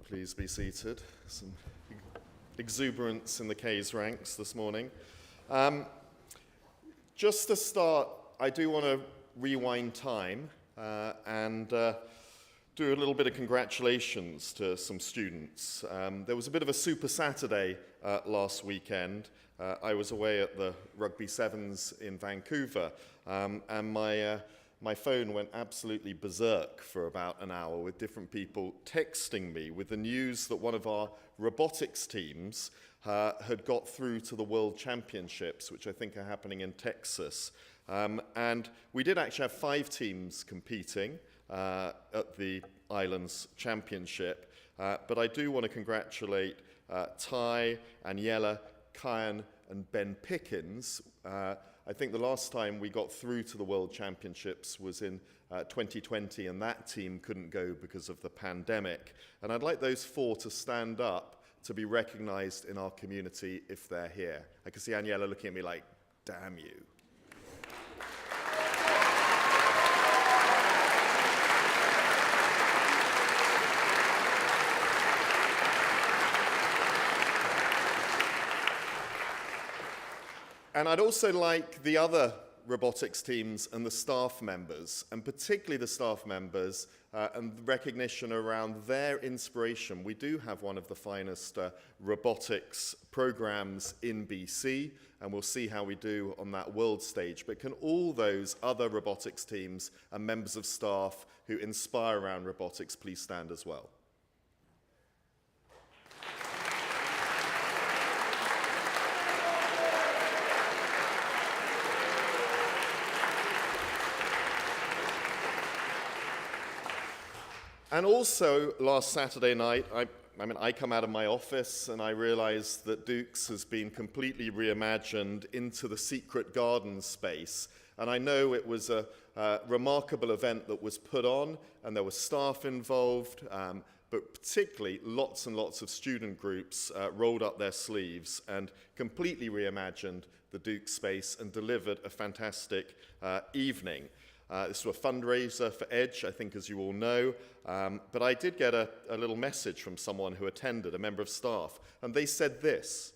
Please be seated. Some exuberance in the K's ranks this morning. Just to start, I do want to rewind time and do a little bit of congratulations to some students. There was a bit of a Super Saturday last weekend. I was away at the Rugby Sevens in Vancouver, and my phone went absolutely berserk for about an hour with different people texting me with the news that one of our robotics teams had got through to the World Championships, which I think are happening in Texas. And we did actually have 5 teams competing at the Islands Championship. But I do want to congratulate Ty, Aniela, Kyan, and Ben Pickens. I think the last time we got through to the World Championships was in 2020, and that team couldn't go because of the pandemic. And I'd like those 4 to stand up to be recognized in our community if they're here. I can see Aniela looking at me like, damn you. And I'd also like the other robotics teams and the staff members, and particularly the staff members, and recognition around their inspiration. We do have one of the finest robotics programs in BC, and we'll see how we do on that world stage. But can all those other robotics teams and members of staff who inspire around robotics please stand as well? And also, last Saturday night, I come out of my office and I realized that Duke's has been completely reimagined into the secret garden space. And I know it was a remarkable event that was put on, and there was staff involved, but particularly lots and lots of student groups rolled up their sleeves and completely reimagined the Duke space and delivered a fantastic evening. This was a fundraiser for EDGE, I think, as you all know, but I did get a little message from someone who attended, a member of staff, and they said this: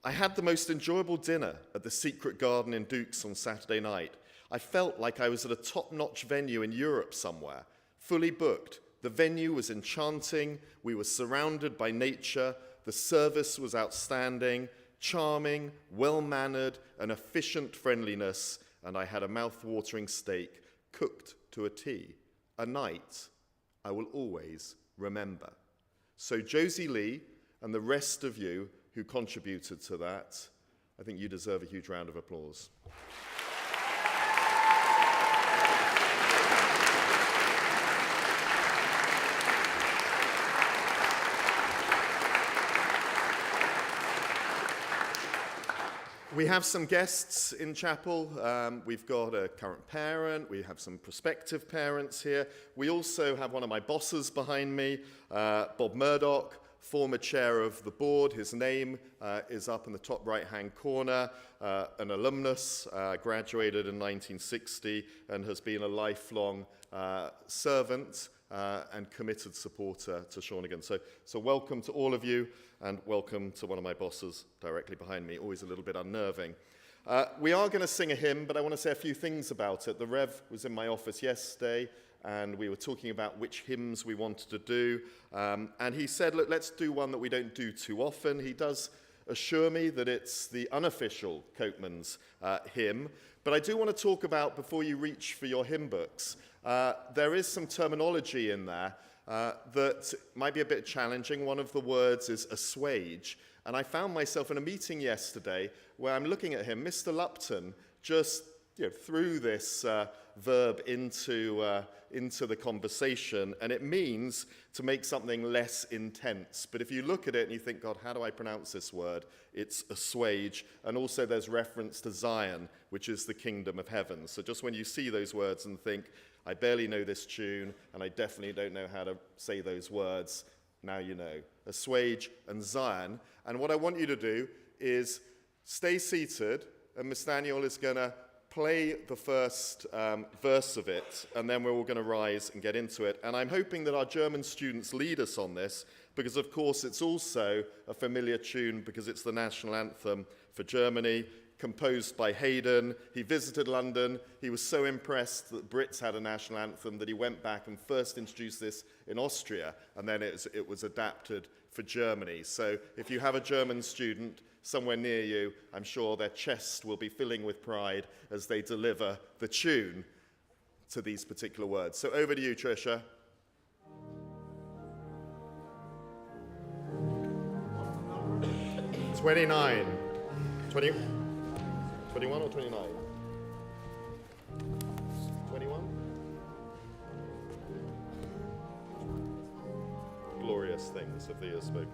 I had the most enjoyable dinner at the Secret Garden in Dukes on Saturday night. I felt like I was at a top-notch venue in Europe somewhere, fully booked. The venue was enchanting, we were surrounded by nature, the service was outstanding, charming, well-mannered, and efficient friendliness, and I had a mouth-watering steak cooked to a T, a night I will always remember. So Josie Lee and the rest of you who contributed to that, I think you deserve a huge round of applause. We have some guests in chapel. We've got a current parent. We have some prospective parents here. We also have one of my bosses behind me, Bob Murdoch, former chair of the board. His name is up in the top right-hand corner, an alumnus, graduated in 1960, and has been a lifelong servant and committed supporter to Shawnigan. So welcome to all of you, and welcome to one of my bosses directly behind me, always a little bit unnerving. We are going to sing a hymn, but I want to say a few things about it. The Rev was in my office yesterday, and we were talking about which hymns we wanted to do, and he said, look, let's do one that we don't do too often. He does assure me that it's the unofficial Coatman's hymn, but I do want to talk about, before you reach for your hymn books, there is some terminology in there that might be a bit challenging. One of the words is assuage, and I found myself in a meeting yesterday where I'm looking at him. Mr. Lupton just threw this verb into the conversation, and it means to make something less intense. But if you look at it and you think, God, how do I pronounce this word? It's assuage, and also there's reference to Zion, which is the kingdom of heaven. So just when you see those words and think, I barely know this tune, and I definitely don't know how to say those words, now you know. Assuage and Zion. And what I want you to do is stay seated, and Miss Daniel is going to play the first verse of it, and then we're all going to rise and get into it. And I'm hoping that our German students lead us on this, because of course it's also a familiar tune because it's the national anthem for Germany, composed by Haydn. He visited London. He was so impressed that Brits had a national anthem that he went back and first introduced this in Austria, and then it was adapted for Germany. So if you have a German student somewhere near you, I'm sure their chest will be filling with pride as they deliver the tune to these particular words. So over to you, Tricia. 29. 21 or 29? 21? Glorious things of the year spoken.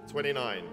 29.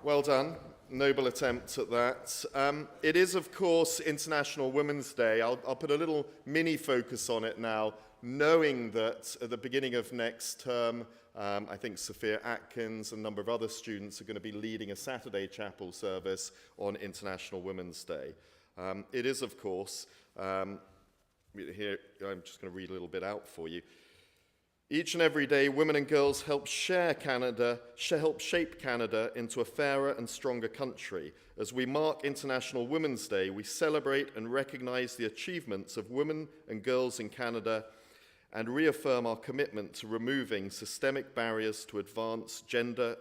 Well done. Noble attempt at that. It is, of course, International Women's Day. I'll put a little mini focus on it now, knowing that at the beginning of next term, I think Sophia Atkins and a number of other students are going to be leading a Saturday chapel service on International Women's Day. It is, of course, here, I'm just going to read a little bit out for you. Each and every day, women and girls help shape Canada into a fairer and stronger country. As we mark International Women's Day, we celebrate and recognize the achievements of women and girls in Canada and reaffirm our commitment to removing systemic barriers to advance gender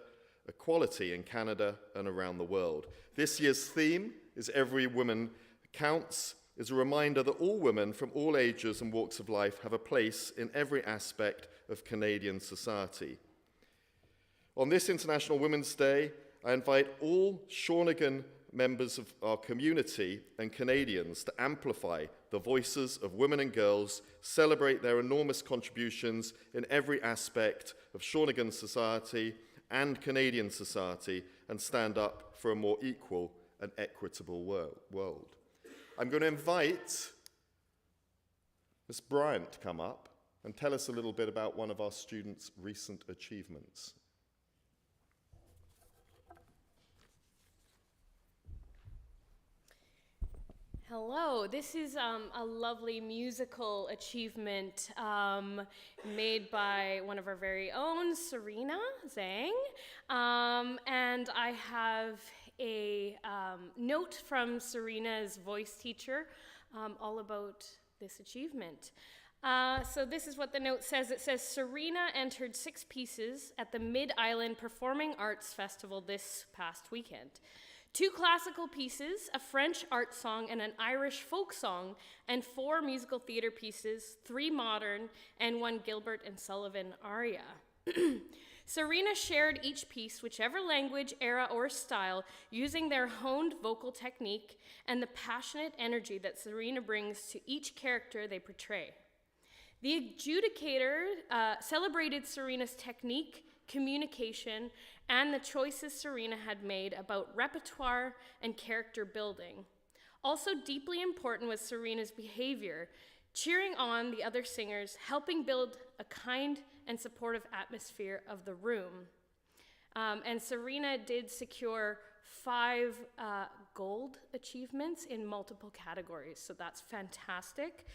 equality in Canada and around the world. This year's theme is Every Woman Counts, is a reminder that all women from all ages and walks of life have a place in every aspect of Canadian society. On this International Women's Day, I invite all Shawnigan members of our community and Canadians to amplify the voices of women and girls, celebrate their enormous contributions in every aspect of Shawnigan society and Canadian society, and stand up for a more equal and equitable world. I'm going to invite Ms. Bryant to come up and tell us a little bit about one of our students' recent achievements. Hello, this is a lovely musical achievement made by one of our very own, Serena Zhang. And I have a note from Serena's voice teacher all about this achievement. So this is what the note says. It says, Serena entered 6 pieces at the Mid-Island Performing Arts Festival this past weekend. 2 classical pieces, a French art song and an Irish folk song, and 4 musical theater pieces, 3 modern, and 1 Gilbert and Sullivan aria. Serena shared each piece, whichever language, era, or style, using their honed vocal technique and the passionate energy that Serena brings to each character they portray. The adjudicator celebrated Serena's technique, communication, and the choices Serena had made about repertoire and character building. Also deeply important was Serena's behavior, cheering on the other singers, helping build a kind and supportive atmosphere of the room. And Serena did secure 5 gold achievements in multiple categories, so that's fantastic.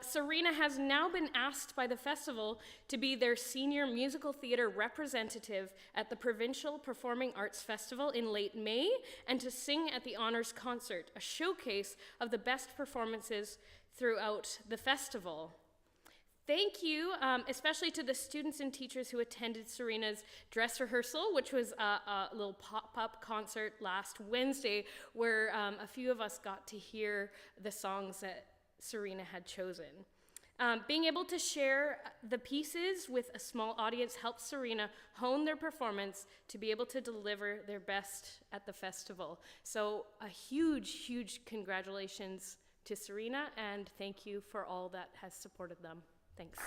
Serena has now been asked by the festival to be their senior musical theater representative at the Provincial Performing Arts Festival in late May, and to sing at the Honors Concert, a showcase of the best performances throughout the festival. Thank you, especially to the students and teachers who attended Serena's dress rehearsal, which was a little pop-up concert last Wednesday, where a few of us got to hear the songs that Serena had chosen. Being able to share the pieces with a small audience helped Serena hone their performance to be able to deliver their best at the festival. So a huge, huge congratulations to Serena, and thank you for all that has supported them. Thanks.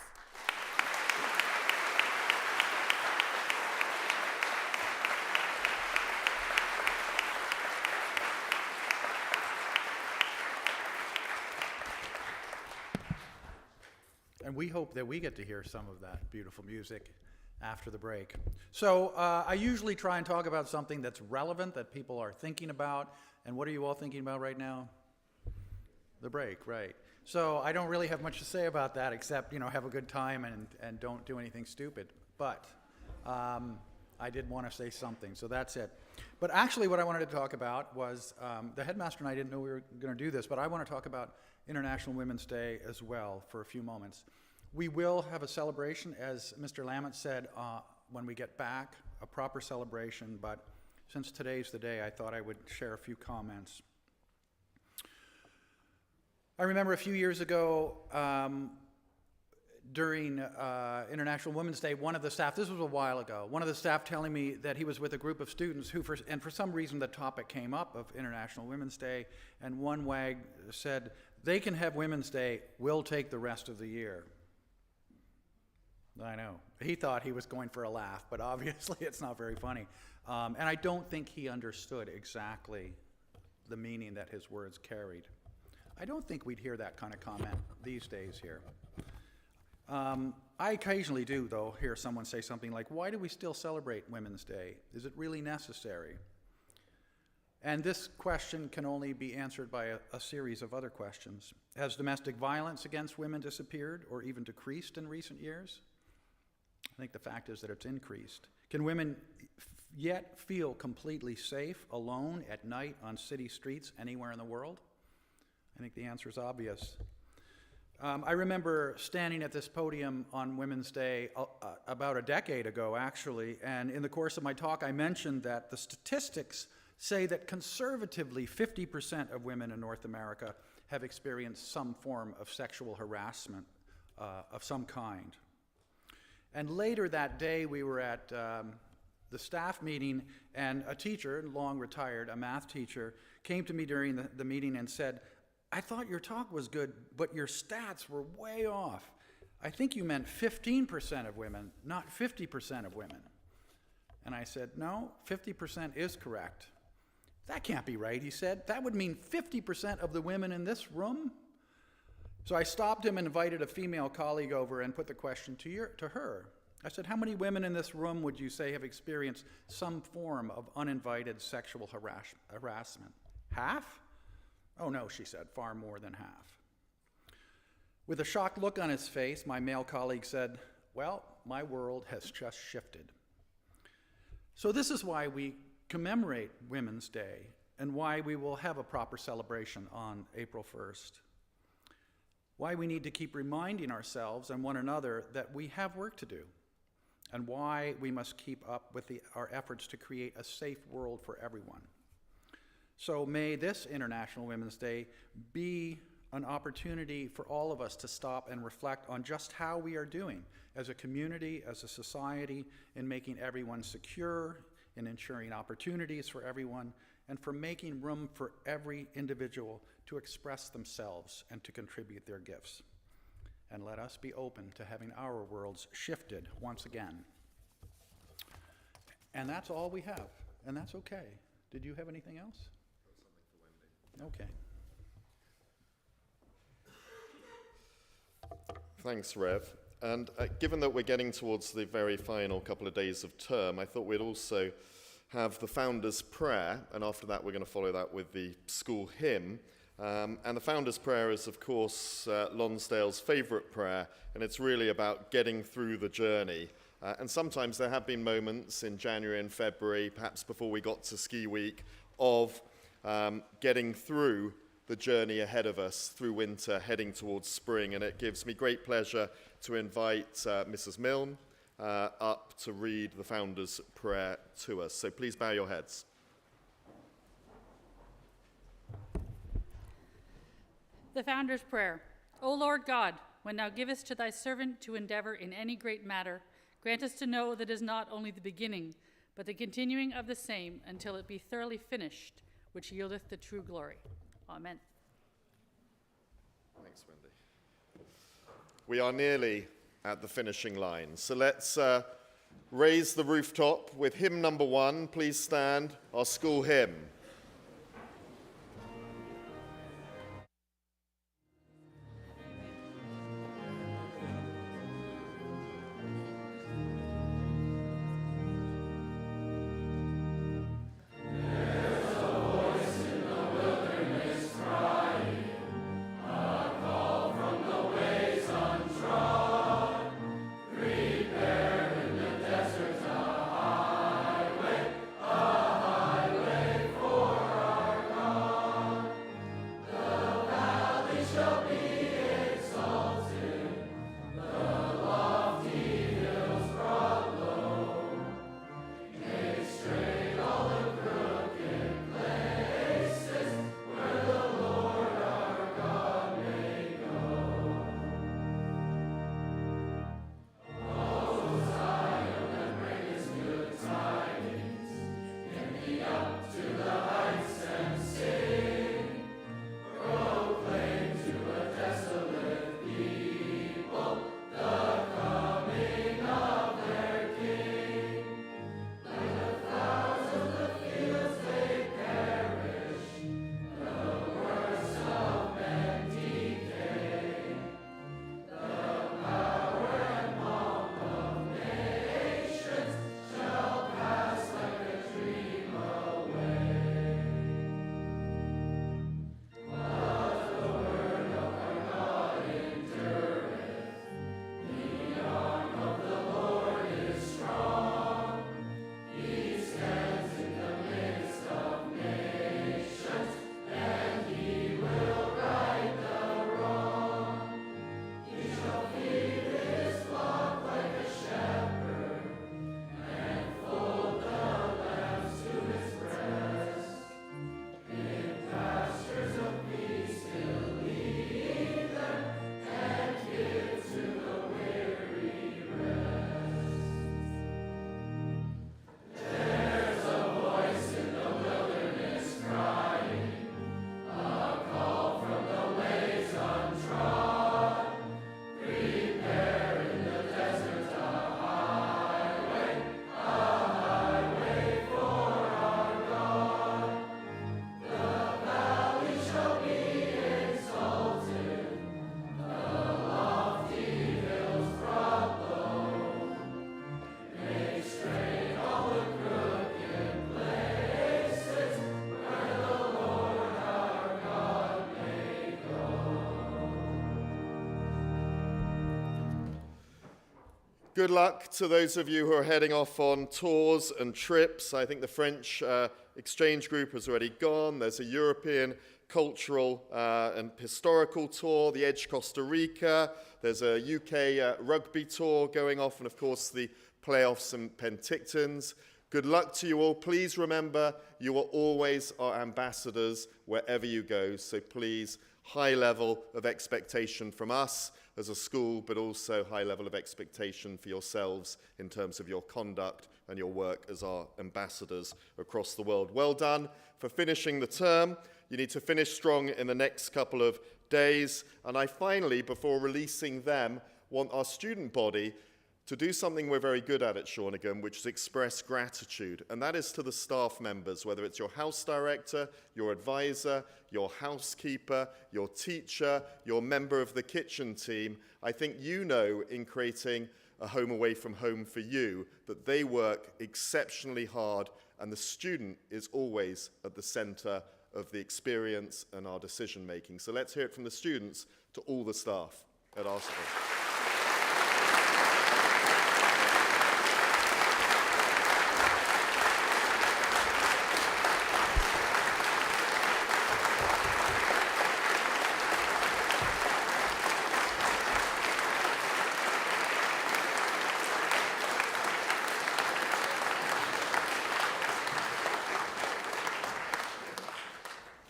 And we hope that we get to hear some of that beautiful music after the break. So I usually try and talk about something that's relevant, that people are thinking about. And what are you all thinking about right now? The break, right. So I don't really have much to say about that except, have a good time and don't do anything stupid. But I did want to say something, so that's it. But actually what I wanted to talk about was, the headmaster and I didn't know we were going to do this, but I want to talk about International Women's Day as well for a few moments. We will have a celebration, as Mr. Lamont said, when we get back, a proper celebration, but since today's the day, I thought I would share a few comments. I remember a few years ago, during International Women's Day, one of the staff, this was a while ago, one of the staff telling me that he was with a group of students who, for some reason the topic came up of International Women's Day, and one WAG said, they can have Women's Day, we'll take the rest of the year. I know. He thought he was going for a laugh, but obviously it's not very funny. And I don't think he understood exactly the meaning that his words carried. I don't think we'd hear that kind of comment these days here. I occasionally do, though, hear someone say something like, why do we still celebrate Women's Day? Is it really necessary? And this question can only be answered by a series of other questions. Has domestic violence against women disappeared or even decreased in recent years? I think the fact is that it's increased. Can women yet feel completely safe, alone, at night, on city streets, anywhere in the world? I think the answer is obvious. I remember standing at this podium on Women's Day about a decade ago, actually, and in the course of my talk, I mentioned that the statistics say that conservatively 50% of women in North America have experienced some form of sexual harassment of some kind. And later that day, we were at the staff meeting, and a teacher, long retired, a math teacher, came to me during the meeting and said, I thought your talk was good, but your stats were way off. I think you meant 15% of women, not 50% of women. And I said, no, 50% is correct. That can't be right, he said. That would mean 50% of the women in this room? So I stopped him and invited a female colleague over and put the question to her. I said, how many women in this room would you say have experienced some form of uninvited sexual harassment? Half? Oh no, she said, far more than half. With a shocked look on his face, my male colleague said, well, my world has just shifted. So this is why we commemorate Women's Day and why we will have a proper celebration on April 1st. why we need to keep reminding ourselves and one another that we have work to do, and why we must keep up with our efforts to create a safe world for everyone. So may this International Women's Day be an opportunity for all of us to stop and reflect on just how we are doing as a community, as a society, in making everyone secure, in ensuring opportunities for everyone, and for making room for every individual to express themselves and to contribute their gifts. And let us be open to having our worlds shifted once again. And that's all we have, and that's okay. Did you have anything else? Okay. Thanks, Rev. And given that we're getting towards the very final couple of days of term, I thought we'd also have the Founders' Prayer, and after that we're going to follow that with the school hymn. And the Founders' Prayer is, of course, Lonsdale's favourite prayer, and it's really about getting through the journey. And sometimes there have been moments in January and February, perhaps before we got to ski week, of getting through the journey ahead of us through winter, heading towards spring. And it gives me great pleasure to invite Mrs. Milne up to read the Founders' Prayer to us. So please bow your heads. The Founders' Prayer. O Lord God, when thou givest to thy servant to endeavor in any great matter, grant us to know that it is not only the beginning, but the continuing of the same until it be thoroughly finished, which yieldeth the true glory. Amen. Thanks, Wendy. We are nearly at the finishing line, so let's raise the rooftop with hymn number 1. Please stand, our school hymn. Good luck to those of you who are heading off on tours and trips. I think the French exchange group has already gone. There's a European cultural and historical tour, the Edge Costa Rica. There's a UK rugby tour going off, and of course the playoffs and Pentictons. Good luck to you all. Please remember, you are always our ambassadors wherever you go. So please, high level of expectation from us as a school, but also high level of expectation for yourselves in terms of your conduct and your work as our ambassadors across the world. Well done for finishing the term. You need to finish strong in the next couple of days. And I finally, before releasing them, want our student body to do something we're very good at Shawnigan, which is express gratitude. And that is to the staff members, whether it's your house director, your advisor, your housekeeper, your teacher, your member of the kitchen team. I think you know, in creating a home away from home for you, that they work exceptionally hard, and the student is always at the center of the experience and our decision making. So let's hear it from the students to all the staff at our school.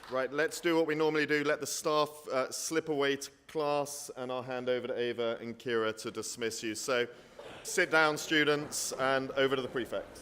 Right, let's do what we normally do. Let the staff slip away to class, and I'll hand over to Ava and Kira to dismiss you. So sit down, students, and over to the prefects.